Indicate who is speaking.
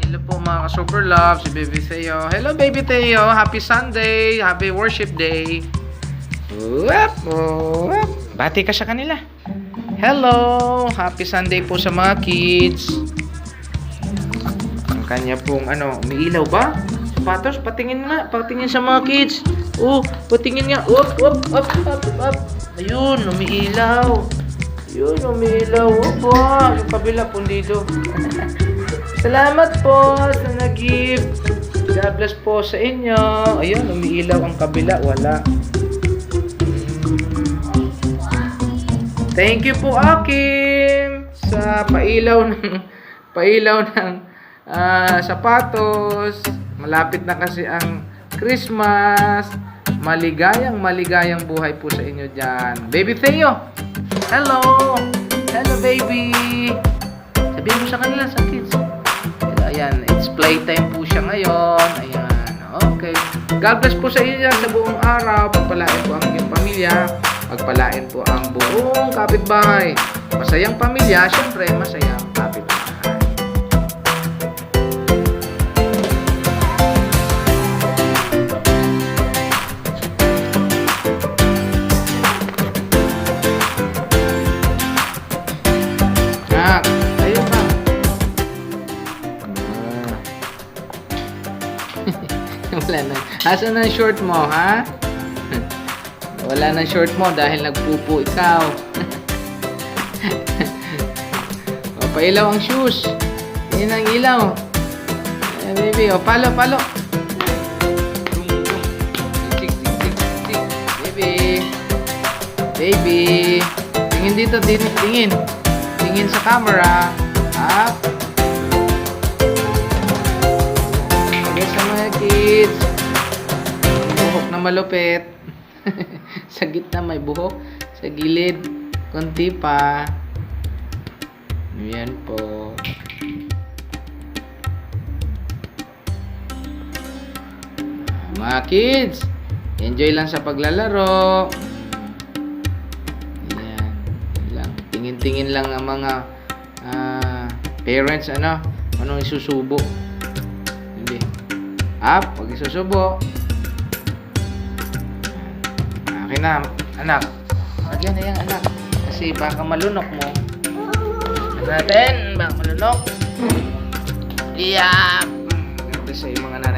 Speaker 1: Hello po mga ka-super love, si Baby Theo. Hello Baby Theo, happy Sunday, happy worship day. Wap, wap. Bati ka sa kanila. Hello, happy Sunday po sa mga kids. Ang kanya pong umiilaw ba? Sapatos, patingin nga, patingin sa mga kids. Oh, patingin nga. Up, up, up, up, up. Ayun, umiilaw. Ayun, umiilaw. Opo, yung kabila po dito. Salamat po sa nag-gift. God bless po sa inyo. Ayun, umiilaw ang kabila. Wala. Thank you po, Akim, sa pailaw ng sapatos. Malapit na kasi ang Christmas. Maligayang buhay po sa inyo dyan. Baby Theo, hello. Hello, baby. Sabihin mo sa kanila, sa kids. Ayan, it's playtime po siya ngayon. Ayan, okay. God bless po sa inyo dyan sa buong araw. Pagpalain po ang inyong pamilya. Pagpalain po ang buong kapitbahay. Masayang pamilya, syempre masayang kapitbahay. Ayun ba? Wala na. Asan ang short mo, ha? Wala nang short mo dahil nagpupo ikaw. O, pailaw ang shoes. Yan ang ilaw. Eh, baby, o, palo. Tik. Baby. Baby. Tingin dito, tingin. Tingin sa camera. Up. Okay, sa mga kids. Buhok na malupit. Sa gitna may buhok, sa gilid konti pa. Ayan po. Mga kids, enjoy lang sa paglalaro. Ayan lang. Tingin-tingin lang ang mga parents anong isusubo. Hindi. Up, pag isusubo. Okay na, anak. Lagyan na yung anak. Kasi baka malunok mo. Natin, baka malunok. Yeah. Kasi yung mga nanay